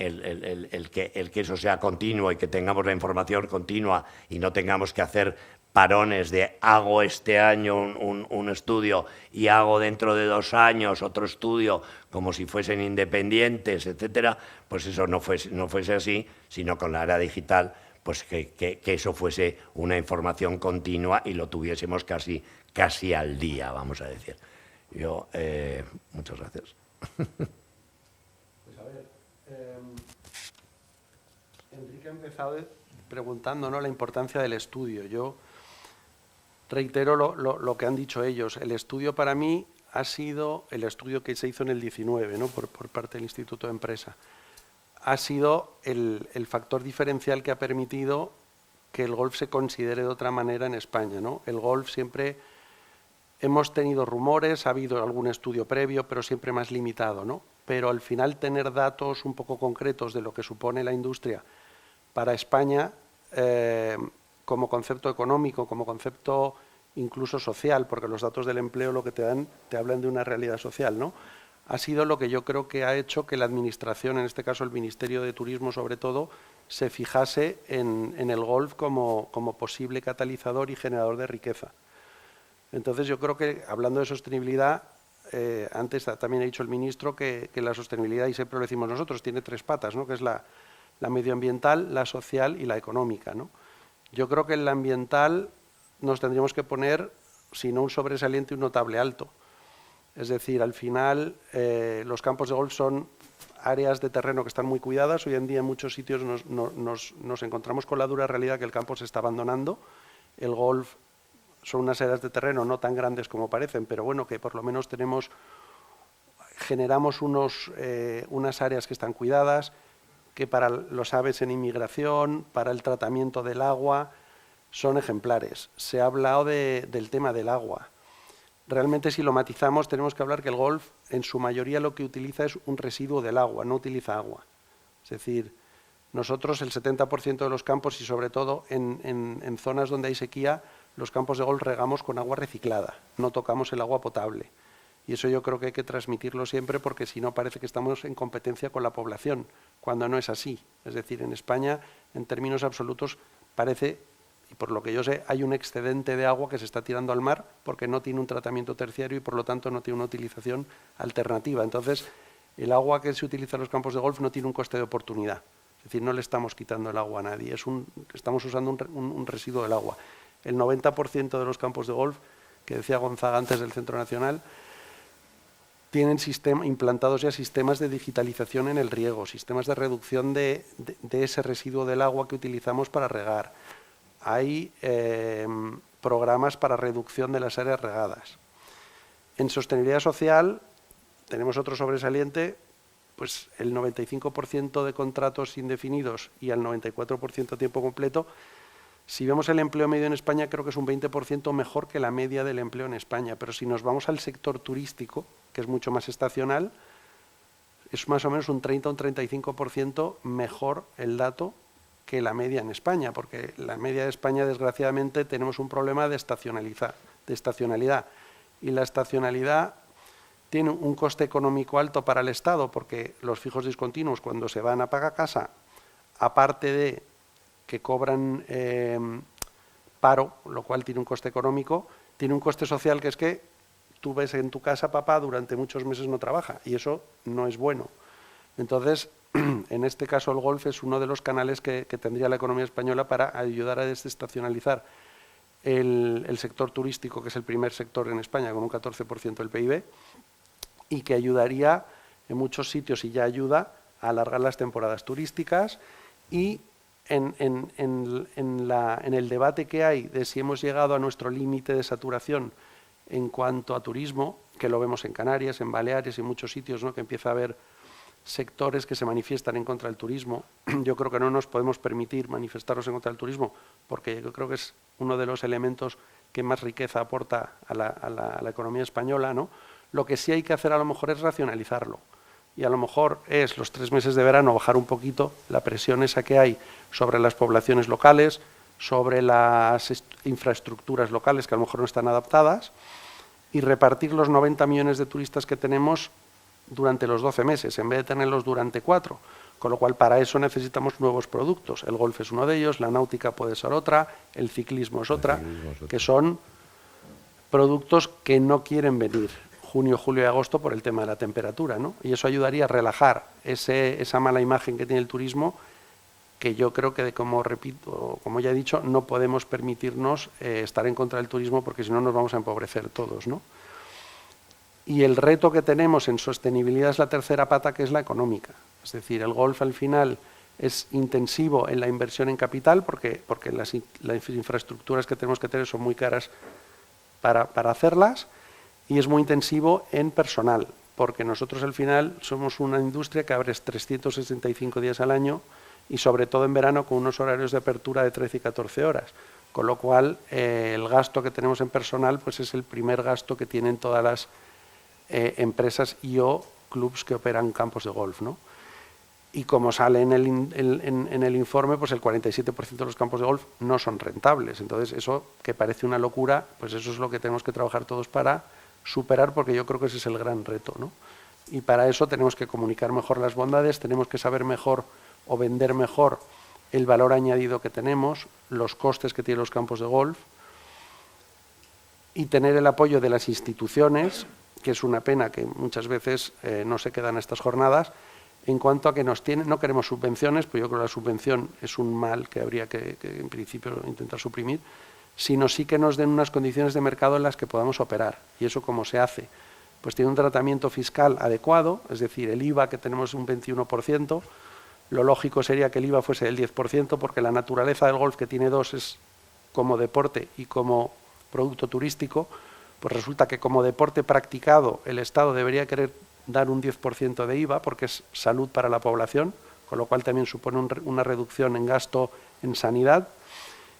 que eso sea continuo y que tengamos la información continua y no tengamos que hacer parones de hago este año un estudio y hago dentro de 2 años otro estudio como si fuesen independientes, etcétera, pues eso no fuese así, sino con la era digital, pues que eso fuese una información continua y lo tuviésemos casi al día, vamos a decir. Muchas gracias. Pues a ver, Enrique ha empezado preguntando, ¿no?, la importancia del estudio. Yo reitero lo que han dicho ellos. El estudio para mí ha sido el estudio que se hizo en el 19, ¿no?, por parte del Instituto de Empresa. Ha sido el factor diferencial que ha permitido que el golf se considere de otra manera en España, ¿no? El golf siempre hemos tenido rumores, ha habido algún estudio previo, pero siempre más limitado, ¿no? Pero al final tener datos un poco concretos de lo que supone la industria para España, como concepto económico, como concepto incluso social, porque los datos del empleo lo que te hablan de una realidad social, ¿no? Ha sido lo que yo creo que ha hecho que la Administración, en este caso el Ministerio de Turismo sobre todo, se fijase en el golf como posible catalizador y generador de riqueza. Entonces yo creo que, hablando de sostenibilidad, antes también ha dicho el ministro que la sostenibilidad, y siempre lo decimos nosotros, tiene 3 patas, ¿no?, que es la medioambiental, la social y la económica, ¿no? Yo creo que en la ambiental nos tendríamos que poner, si no un sobresaliente, un notable alto. Es decir, al final los campos de golf son áreas de terreno que están muy cuidadas. Hoy en día en muchos sitios nos encontramos con la dura realidad que el campo se está abandonando. El golf son unas áreas de terreno no tan grandes como parecen, pero bueno, que por lo menos generamos unas áreas que están cuidadas, que para los aves en inmigración, para el tratamiento del agua, son ejemplares. Se ha hablado del tema del agua. Realmente, si lo matizamos, tenemos que hablar que el golf, en su mayoría, lo que utiliza es un residuo del agua, no utiliza agua. Es decir, nosotros el 70% de los campos, y sobre todo en zonas donde hay sequía, los campos de golf regamos con agua reciclada, no tocamos el agua potable. Y eso yo creo que hay que transmitirlo siempre, porque si no parece que estamos en competencia con la población, cuando no es así. Es decir, en España, en términos absolutos, parece, y por lo que yo sé, hay un excedente de agua que se está tirando al mar porque no tiene un tratamiento terciario y por lo tanto no tiene una utilización alternativa. Entonces, el agua que se utiliza en los campos de golf no tiene un coste de oportunidad. Es decir, no le estamos quitando el agua a nadie, estamos usando un residuo del agua. El 90% de los campos de golf, que decía Gonzaga antes del Centro Nacional, tienen implantados ya sistemas de digitalización en el riego, sistemas de reducción de ese residuo del agua que utilizamos para regar. Hay programas para reducción de las áreas regadas. En sostenibilidad social tenemos otro sobresaliente, pues el 95% de contratos indefinidos y al 94% a tiempo completo. Si vemos el empleo medio en España, creo que es un 20% mejor que la media del empleo en España, pero si nos vamos al sector turístico, que es mucho más estacional, es más o menos un 30 o un 35% mejor el dato que la media en España, porque la media de España, desgraciadamente, tenemos un problema de estacionalidad. Y la estacionalidad tiene un coste económico alto para el Estado, porque los fijos discontinuos, cuando se van a pagar casa, aparte de que cobran paro, lo cual tiene un coste económico, tiene un coste social, que es que tú ves en tu casa, papá, durante muchos meses no trabaja, y eso no es bueno. Entonces, en este caso el golf es uno de los canales que tendría la economía española para ayudar a desestacionalizar el sector turístico, que es el primer sector en España, con un 14% del PIB, y que ayudaría en muchos sitios, y ya ayuda, a alargar las temporadas turísticas. Y en el debate que hay de si hemos llegado a nuestro límite de saturación en cuanto a turismo, que lo vemos en Canarias, en Baleares y en muchos sitios, ¿no?, que empieza a haber sectores que se manifiestan en contra del turismo. Yo creo que no nos podemos permitir manifestarnos en contra del turismo, porque yo creo que es uno de los elementos que más riqueza aporta a la economía española, ¿no? Lo que sí hay que hacer a lo mejor es racionalizarlo. Y a lo mejor es los 3 meses de verano bajar un poquito la presión esa que hay sobre las poblaciones locales, sobre las infraestructuras locales que a lo mejor no están adaptadas, y repartir los 90 millones de turistas que tenemos durante los 12 meses, en vez de tenerlos durante 4. Con lo cual, para eso necesitamos nuevos productos. El golf es uno de ellos, la náutica puede ser otra, el ciclismo es otra, que son productos que no quieren venir junio, julio y agosto por el tema de la temperatura, ¿no? Y eso ayudaría a relajar esa mala imagen que tiene el turismo, que yo creo que, como ya he dicho, no podemos permitirnos estar en contra del turismo, porque si no nos vamos a empobrecer todos, ¿no? Y el reto que tenemos en sostenibilidad es la tercera pata, que es la económica. Es decir, el golf al final es intensivo en la inversión en capital, porque las infraestructuras que tenemos que tener son muy caras para hacerlas, y es muy intensivo en personal, porque nosotros al final somos una industria que abre 365 días al año, y sobre todo en verano, con unos horarios de apertura de 13 y 14 horas. Con lo cual, el gasto que tenemos en personal, pues es el primer gasto que tienen todas las empresas y o clubs que operan campos de golf, ¿no? Y como sale en el informe, pues el 47% de los campos de golf no son rentables. Entonces, eso, que parece una locura, pues eso es lo que tenemos que trabajar todos para superar, porque yo creo que ese es el gran reto, ¿no? Y para eso tenemos que comunicar mejor las bondades, tenemos que saber mejor o vender mejor el valor añadido que tenemos, los costes que tienen los campos de golf, y tener el apoyo de las instituciones, que es una pena que muchas veces no se quedan a estas jornadas, en cuanto a que no queremos subvenciones, pues yo creo que la subvención es un mal que habría que en principio intentar suprimir, sino sí que nos den unas condiciones de mercado en las que podamos operar. Y eso, ¿cómo se hace? pues tiene un tratamiento fiscal adecuado, es decir, el IVA que tenemos es un 21%, lo lógico sería que el IVA fuese del 10%, porque la naturaleza del golf, que tiene dos, es como deporte y como producto turístico, pues resulta que como deporte practicado el Estado debería querer dar un 10% de IVA, porque es salud para la población, con lo cual también supone una reducción en gasto en sanidad.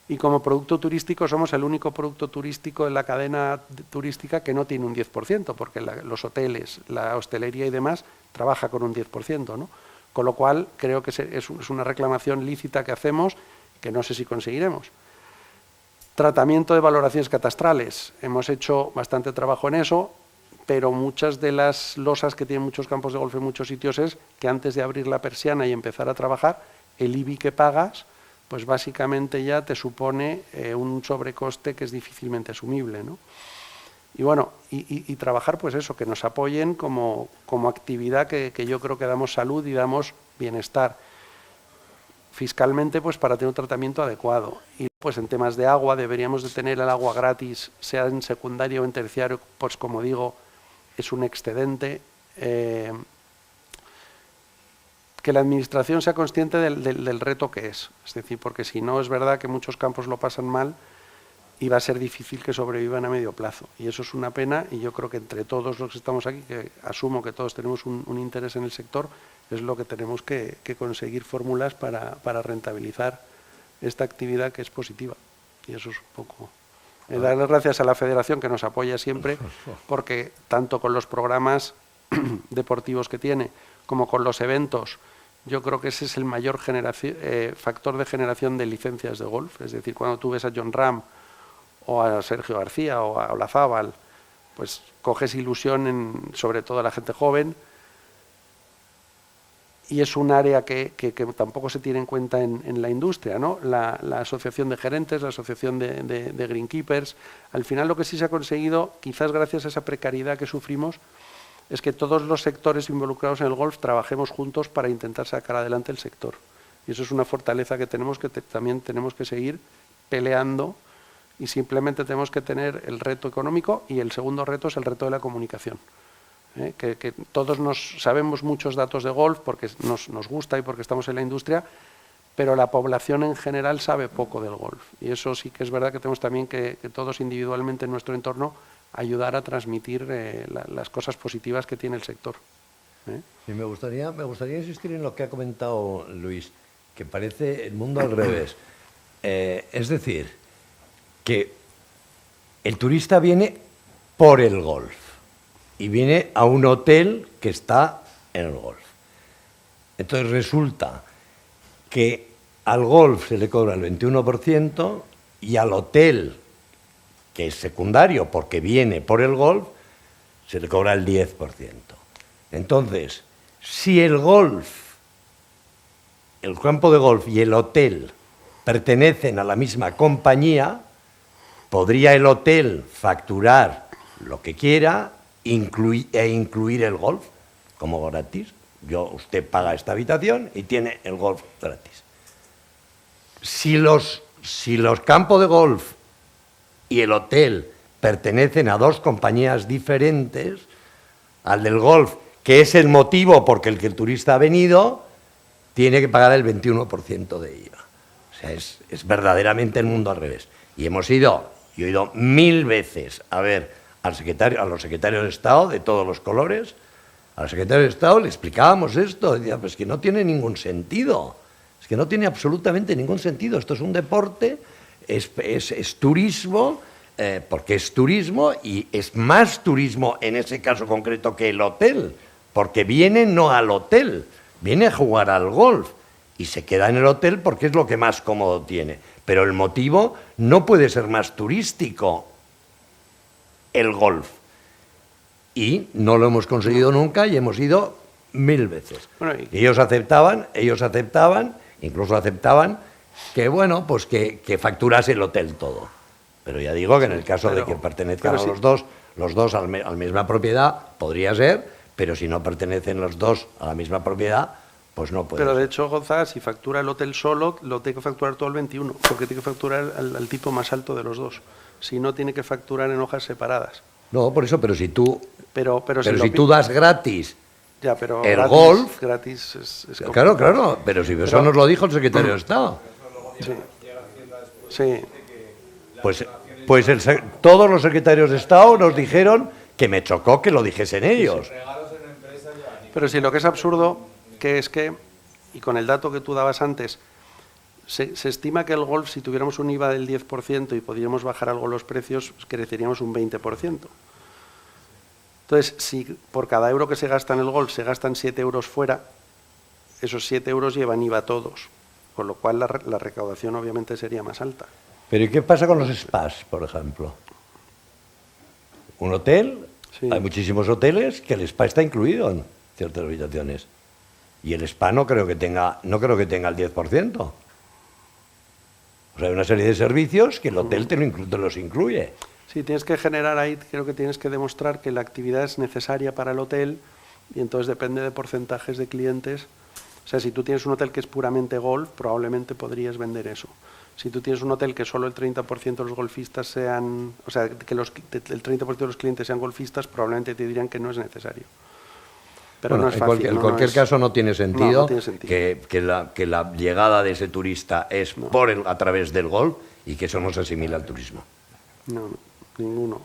Y como producto turístico somos el único producto turístico en la cadena turística que no tiene un 10%, porque los hoteles, la hostelería y demás trabaja con un 10%, ¿no? Con lo cual creo que es una reclamación lícita que hacemos, que no sé si conseguiremos. Tratamiento de valoraciones catastrales. Hemos hecho bastante trabajo en eso, pero muchas de las losas que tienen muchos campos de golf en muchos sitios es que antes de abrir la persiana y empezar a trabajar, el IBI que pagas, pues básicamente ya te supone un sobrecoste que es difícilmente asumible, ¿no? Y bueno, y trabajar pues eso, que nos apoyen como actividad que yo creo que damos salud y damos bienestar. Fiscalmente, pues para tener un tratamiento adecuado. Y pues en temas de agua, deberíamos de tener el agua gratis, sea en secundario o en terciario, pues como digo, es un excedente. Que la administración sea consciente del reto que es decir, porque si no es verdad que muchos campos lo pasan mal y va a ser difícil que sobrevivan a medio plazo. Y eso es una pena, y yo creo que entre todos los que estamos aquí, que asumo que todos tenemos un interés en el sector, es lo que tenemos que conseguir fórmulas para rentabilizar esta actividad que es positiva. Y eso es un poco... dar las gracias a la Federación, que nos apoya siempre, porque tanto con los programas deportivos que tiene, como con los eventos, yo creo que ese es el mayor factor de generación de licencias de golf. Es decir, cuando tú ves a Jon Rahm o a Sergio García o a Olazábal, pues coges ilusión sobre todo a la gente joven, y es un área que tampoco se tiene en cuenta en la industria, ¿no? La asociación de gerentes, la asociación de greenkeepers. Al final lo que sí se ha conseguido, quizás gracias a esa precariedad que sufrimos, es que todos los sectores involucrados en el golf trabajemos juntos para intentar sacar adelante el sector. Y eso es una fortaleza que tenemos, que también tenemos que seguir peleando, y simplemente tenemos que tener el reto económico, y el segundo reto es el reto de la comunicación. Que todos sabemos muchos datos de golf porque nos gusta y porque estamos en la industria, pero la población en general sabe poco del golf. Y eso sí que es verdad que tenemos también que todos individualmente en nuestro entorno ayudar a transmitir las cosas positivas que tiene el sector. Sí, me gustaría insistir en lo que ha comentado Luis, que parece el mundo al revés. Es decir, que el turista viene por el golf y viene a un hotel que está en el golf. Entonces resulta que al golf se le cobra el 21% y al hotel, que es secundario porque viene por el golf, se le cobra el 10%. Entonces, si el campo de golf y el hotel pertenecen a la misma compañía, podría el hotel facturar lo que quiera e incluir el golf como gratis. Usted paga esta habitación y tiene el golf gratis. Si los campos de golf y el hotel pertenecen a dos compañías diferentes, al del golf, que es el motivo por el que el turista ha venido, tiene que pagar el 21% de IVA. O sea, es verdaderamente el mundo al revés. Y yo he ido 1000 veces a ver a los secretarios de Estado de todos los colores. Al secretario de Estado le explicábamos esto, decía, pues que no tiene ningún sentido, es que no tiene absolutamente ningún sentido, esto es un deporte, es turismo, porque es turismo, y es más turismo en ese caso concreto que el hotel, porque viene no al hotel, viene a jugar al golf y se queda en el hotel porque es lo que más cómodo tiene. Pero el motivo no puede ser más turístico, el golf. Y no lo hemos conseguido nunca y hemos ido 1000 veces. Bueno, ellos aceptaban, incluso aceptaban que, bueno, pues que facturase el hotel todo. Pero ya digo que en el caso de que pertenezcan a los dos a la misma propiedad, podría ser, pero si no pertenecen los dos a la misma propiedad, pues no puede. Pero de hecho, Gonzalo, si factura el hotel solo, lo tiene que facturar todo el 21, porque tiene que facturar al tipo más alto de los dos. Si no, tiene que facturar en hojas separadas. No, por eso, pero si tú, Pero si tú das gratis ya, pero el gratis, golf... gratis es Claro, claro, pero si eso nos lo dijo el secretario de Estado. Sí. Sí. Pues todos los secretarios de Estado nos dijeron que me chocó que lo dijesen ellos. Pero sí, lo que es absurdo, que es que, y con el dato que tú dabas antes, se estima que el golf, si tuviéramos un IVA del 10% y pudiéramos bajar algo los precios, creceríamos un 20%. Entonces, si por cada euro que se gasta en el golf se gastan 7 euros fuera, esos 7 euros llevan IVA todos, con lo cual la recaudación obviamente sería más alta. Pero ¿y qué pasa con los spas, por ejemplo? Un hotel, Sí. hay muchísimos hoteles que el spa está incluido en ciertas habitaciones. Y el spa no creo que tenga el 10%. O sea, hay una serie de servicios que el hotel te los incluye. Sí, tienes que generar ahí, creo que tienes que demostrar que la actividad es necesaria para el hotel y entonces depende de porcentajes de clientes. O sea, si tú tienes un hotel que es puramente golf, probablemente podrías vender eso. Si tú tienes un hotel que solo el 30% de los golfistas sean, o sea, que el 30% de los clientes sean golfistas, probablemente te dirían que no es necesario. Pero Bueno, no es fácil. en cualquier caso no tiene sentido, no tiene sentido. que la llegada de ese turista es a través del golf y que eso no se asimila al turismo. No, ninguno.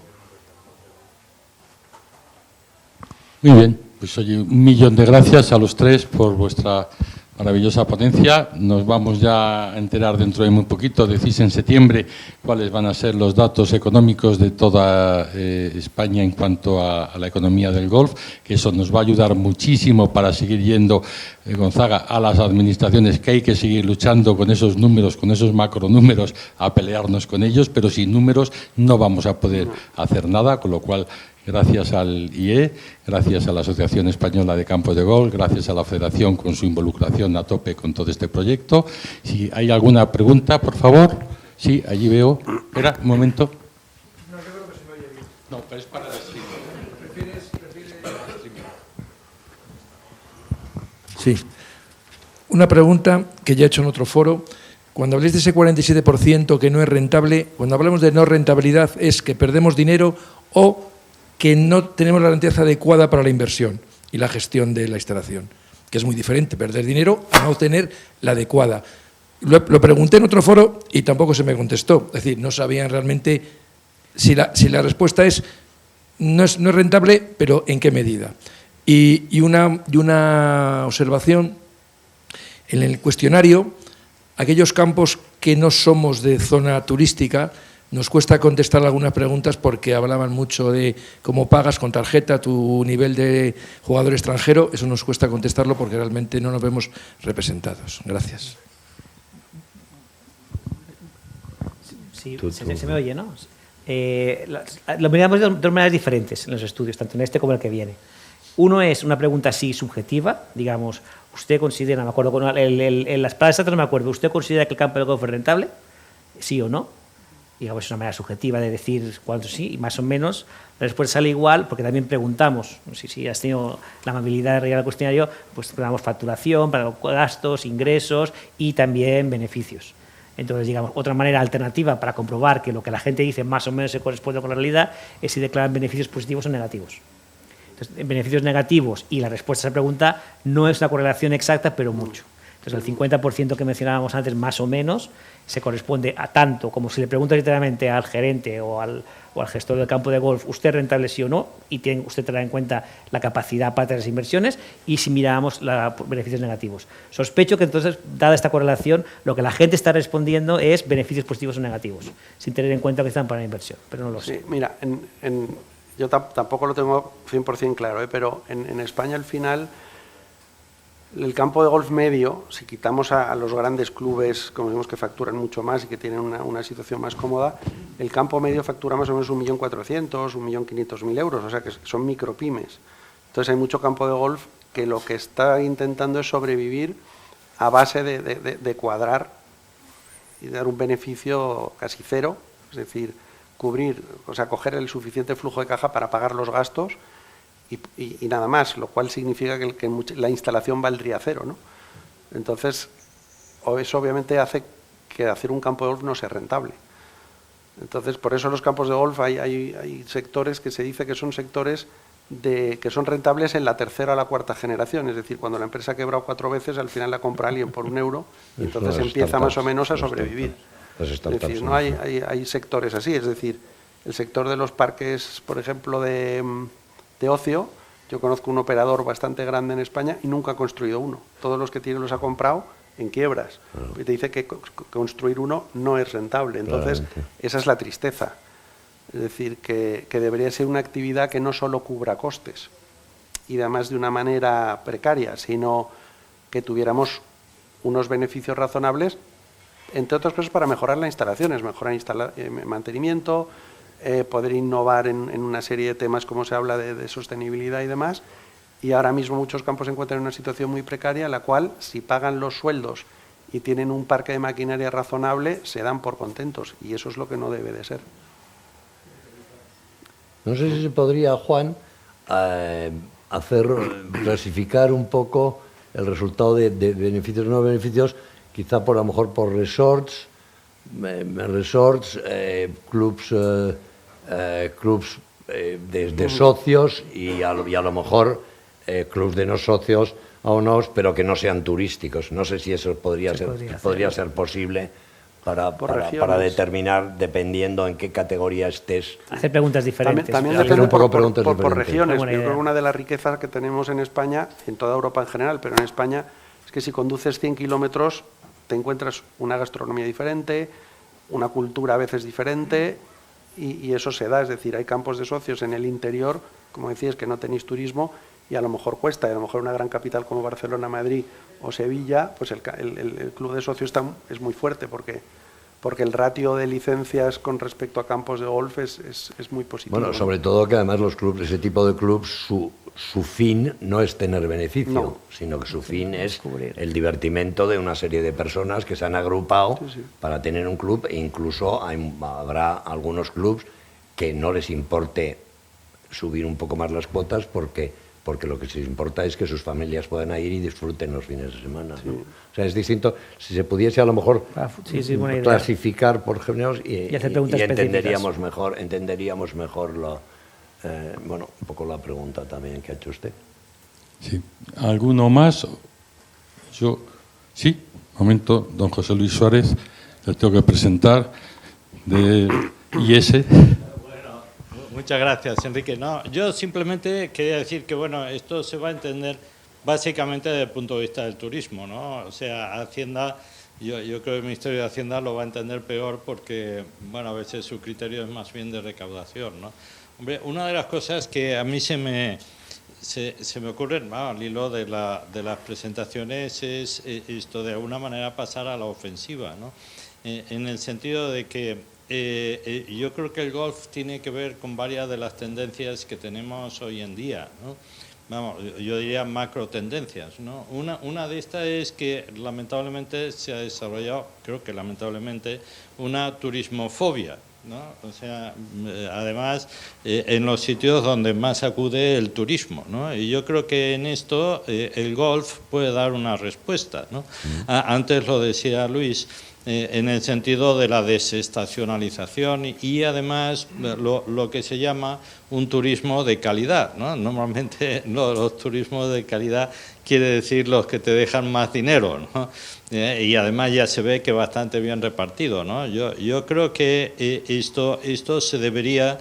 Muy bien, pues oye, 1.000.000 de gracias a los tres por vuestra maravillosa ponencia. Nos vamos ya a enterar dentro de muy poquito, decís en septiembre, cuáles van a ser los datos económicos de toda España en cuanto a la economía del golf, que eso nos va a ayudar muchísimo para seguir yendo, Gonzaga, a las administraciones, que hay que seguir luchando con esos números, con esos macronúmeros, a pelearnos con ellos, pero sin números no vamos a poder hacer nada, con lo cual... Gracias al IE, gracias a la Asociación Española de Campos de Golf, gracias a la Federación con su involucración a tope con todo este proyecto. Si hay alguna pregunta, por favor. Sí, allí veo. Espera, un momento. No, yo creo que se me oye bien. No, pero es para el streaming. ¿Prefieres Sí. Una pregunta que ya he hecho en otro foro. Cuando habléis de ese 47% que no es rentable, cuando hablamos de no rentabilidad, ¿es que perdemos dinero o que no tenemos la rentabilidad adecuada para la inversión y la gestión de la instalación? Que es muy diferente perder dinero a no tener la adecuada. Lo pregunté en otro foro y tampoco se me contestó. Es decir, no sabían realmente si la respuesta es no es rentable, pero ¿en qué medida? Y una observación, en el cuestionario, aquellos campos que no somos de zona turística, nos cuesta contestar algunas preguntas porque hablaban mucho de cómo pagas con tarjeta tu nivel de jugador extranjero. Eso nos cuesta contestarlo porque realmente no nos vemos representados. Gracias. Sí, se me oye, ¿no? Lo miramos de dos maneras diferentes en los estudios, tanto en este como en el que viene. Uno es una pregunta así subjetiva, digamos, ¿usted considera, me acuerdo, en las palabras exactas no me acuerdo, ¿usted considera que el campo de golf es rentable? ¿Sí o no? Digamos, es una manera subjetiva de decir cuánto sí, y más o menos la respuesta sale igual, porque también preguntamos, si has tenido la amabilidad de rellenar el cuestionario, pues preguntamos facturación, para gastos, ingresos y también beneficios. Entonces, digamos, otra manera alternativa para comprobar que lo que la gente dice más o menos se corresponde con la realidad es si declaran beneficios positivos o negativos. Entonces, en beneficios negativos y la respuesta a esa pregunta no es una correlación exacta, pero mucho. Entonces, el 50% que mencionábamos antes, más o menos, se corresponde a tanto como si le preguntas literalmente al gerente o al gestor del campo de golf, ¿usted es rentable sí o no? Y usted tendrá en cuenta la capacidad para las inversiones, y si miramos los beneficios negativos. Sospecho que entonces, dada esta correlación, lo que la gente está respondiendo es beneficios positivos o negativos, sin tener en cuenta que están para la inversión, pero no lo sé. Sí, mira, yo tampoco lo tengo 100% claro, pero en España al final el campo de golf medio, si quitamos a los grandes clubes, como vemos que facturan mucho más y que tienen una situación más cómoda, el campo medio factura más o menos 1.400.000, 1.500.000 euros, o sea que son micropymes. Entonces hay mucho campo de golf que lo que está intentando es sobrevivir a base de cuadrar y dar un beneficio casi cero, es decir, cubrir, o sea, coger el suficiente flujo de caja para pagar los gastos y nada más, lo cual significa que la instalación valdría cero, ¿no? Entonces, eso obviamente hace que hacer un campo de golf no sea rentable. Entonces, por eso los campos de golf hay sectores que se dice que son sectores que son rentables en la tercera o la cuarta generación, es decir, cuando la empresa ha quebrado 4 veces, al final la compra alguien por €1 y entonces empieza más o menos a sobrevivir. Es decir, no hay sectores así, es decir, el sector de los parques, por ejemplo, de ocio, yo conozco un operador bastante grande en España y nunca ha construido uno. Todos los que tiene los ha comprado en quiebras. Y te dice que construir uno no es rentable. Entonces, esa es la tristeza. Es decir, que debería ser una actividad que no solo cubra costes, y además de una manera precaria, sino que tuviéramos unos beneficios razonables, entre otras cosas para mejorar las instalaciones, mejorar mantenimiento, poder innovar en una serie de temas como se habla de sostenibilidad y demás. Y ahora mismo muchos campos se encuentran en una situación muy precaria, en la cual, si pagan los sueldos y tienen un parque de maquinaria razonable, se dan por contentos, y eso es lo que no debe de ser. No sé si se podría, Juan, clasificar un poco el resultado de beneficios o no beneficios, quizá a lo mejor por resorts, clubs de socios y a lo mejor clubs de no socios a unos, pero que no sean turísticos. No sé si eso podría ser posible para determinar, dependiendo en qué categoría estés. Hacer preguntas diferentes. También depende por regiones. Yo creo que una de las riquezas que tenemos en España, en toda Europa en general, pero en España, es que si conduces 100 kilómetros te encuentras una gastronomía diferente, una cultura a veces diferente, y eso se da. Es decir, hay campos de socios en el interior, como decías, que no tenéis turismo, y a lo mejor cuesta, y a lo mejor una gran capital como Barcelona, Madrid o Sevilla, pues el club de socios es muy fuerte, porque el ratio de licencias con respecto a campos de golf es muy positivo. Bueno, sobre todo que además los clubes, ese tipo de clubes, su fin no es tener beneficio, sino que su fin es el divertimento de una serie de personas que se han agrupado para tener un club, e incluso habrá algunos clubes que no les importe subir un poco más las cuotas porque lo que les importa es que sus familias puedan ir y disfruten los fines de semana, ¿no? O sea, es distinto. Si se pudiese a lo mejor clasificar por géneros y entenderíamos mejor un poco la pregunta también que ha hecho usted. Sí. ¿Alguno más? Sí, un momento, don José Luis Suárez, le tengo que presentar de IS. Muchas gracias, Enrique. No, yo simplemente quería decir que esto se va a entender básicamente desde el punto de vista del turismo, ¿no? O sea, Hacienda, yo creo que el Ministerio de Hacienda lo va a entender peor porque, a veces su criterio es más bien de recaudación, ¿no? Hombre, una de las cosas que a mí se me ocurre al hilo de las presentaciones es esto de alguna manera pasar a la ofensiva, ¿no? En el sentido de que yo creo que el golf tiene que ver con varias de las tendencias que tenemos hoy en día, ¿no? Yo diría macro tendencias, ¿no? Una de estas es que lamentablemente se ha desarrollado, creo que lamentablemente, una turismofobia, ¿no? O sea, además en los sitios donde más acude el turismo, ¿no? Y yo creo que en esto el golf puede dar una respuesta, ¿no? Antes lo decía Luis, en el sentido de la desestacionalización y además lo que se llama un turismo de calidad, ¿no? Normalmente los turismos de calidad quiere decir los que te dejan más dinero, ¿no? Y además ya se ve que bastante bien repartido, ¿no? Yo creo que esto se debería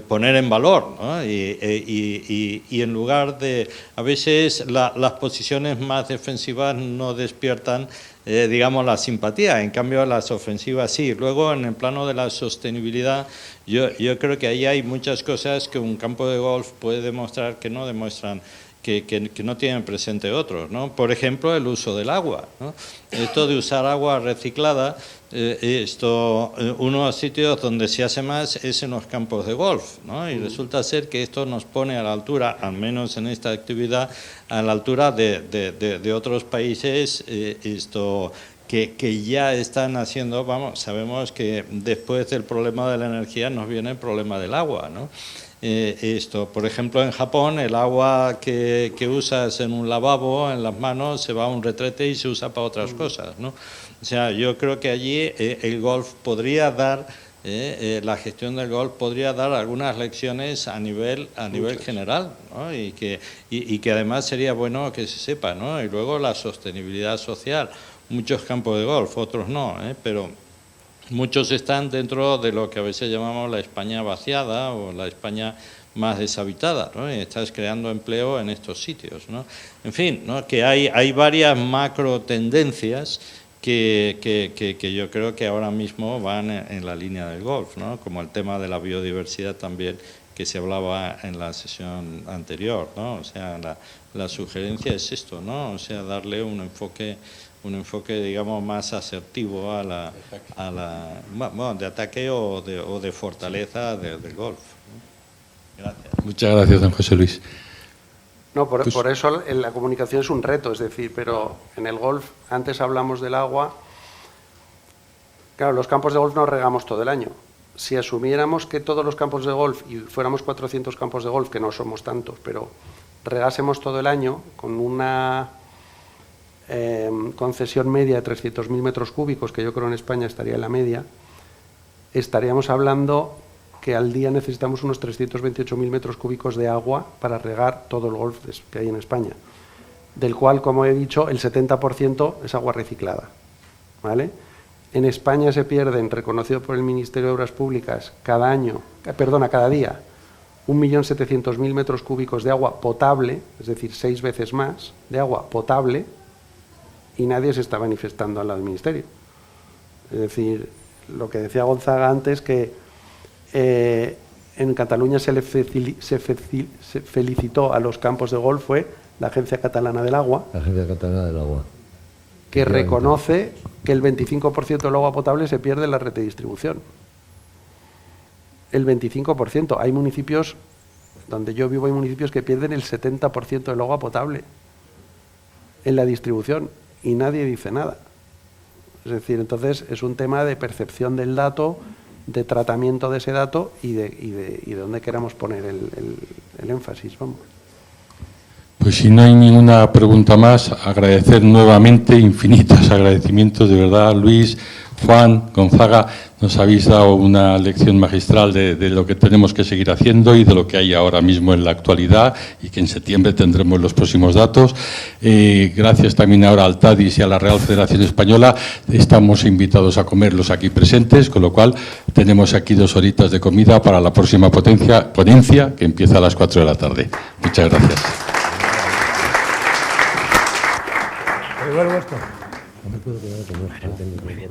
poner en valor, ¿no? Y en lugar de, a veces las posiciones más defensivas no despiertan la simpatía, en cambio las ofensivas sí. Luego en el plano de la sostenibilidad yo creo que ahí hay muchas cosas que un campo de golf puede demostrar que no demuestran, que no tienen presente otros, ¿no? Por ejemplo, el uso del agua, ¿no? Esto de usar agua reciclada, uno de los sitios donde se hace más es en los campos de golf, ¿no? Y resulta ser que esto nos pone a la altura, al menos en esta actividad, a la altura de otros países que ya están haciendo, vamos, sabemos que después del problema de la energía nos viene el problema del agua, ¿no? Por ejemplo, en Japón el agua que usas en un lavabo, en las manos, se va a un retrete y se usa para otras cosas, ¿no? O sea, yo creo que allí el golf podría dar, la gestión del golf podría dar algunas lecciones a nivel general, ¿no? Y que además sería bueno que se sepa, ¿no? Y luego la sostenibilidad social. Muchos campos de golf, otros no, pero muchos están dentro de lo que a veces llamamos la España vaciada o la España más deshabitada, ¿no? Y estás creando empleo en estos sitios, ¿no? En fin, ¿no? Que hay varias macro tendencias que yo creo que ahora mismo van en la línea del golf, ¿no? Como el tema de la biodiversidad también, que se hablaba en la sesión anterior, ¿no? O sea, la sugerencia es esto, ¿no? O sea, darle un enfoque, digamos, más asertivo bueno, de ataque o de fortaleza del golf. Gracias. Muchas gracias, don José Luis. No, por eso la comunicación es un reto, es decir, pero en el golf, antes hablamos del agua, claro, los campos de golf no regamos todo el año. Si asumiéramos que todos los campos de golf, y fuéramos 400 campos de golf, que no somos tantos, pero regásemos todo el año con una concesión media de 300.000 metros cúbicos, que yo creo en España estaría en la media, estaríamos hablando que al día necesitamos unos 328.000 metros cúbicos de agua para regar todo el golf que hay en España, del cual, como he dicho, el 70% es agua reciclada, ¿vale? En España se pierden, reconocido por el Ministerio de Obras Públicas, cada día, 1.700.000 metros cúbicos de agua potable, es decir, 6 veces más de agua potable, y nadie se está manifestando al lado del Ministerio. Es decir, lo que decía Gonzaga antes, que en Cataluña se felicitó a los campos de golf, fue la Agencia Catalana del Agua. La Agencia Catalana del Agua. Que reconoce que el 25% del agua potable se pierde en la red de distribución. El 25%. Hay municipios, donde yo vivo, hay municipios que pierden el 70% del agua potable en la distribución y nadie dice nada. Es decir, entonces es un tema de percepción del dato, de tratamiento de ese dato y de dónde queramos poner el énfasis, vamos. Pues si no hay ninguna pregunta más, agradecer nuevamente, infinitos agradecimientos, de verdad, Luis, Juan, Gonzaga, nos habéis dado una lección magistral de lo que tenemos que seguir haciendo y de lo que hay ahora mismo en la actualidad y que en septiembre tendremos los próximos datos. Gracias también ahora al TADIS y a la Real Federación Española. Estamos invitados a comer los aquí presentes, con lo cual tenemos aquí 2 horitas de comida para la próxima ponencia que empieza a las 4 de la tarde. Muchas gracias. Devuelvo esto. No me puedo quedar a comer.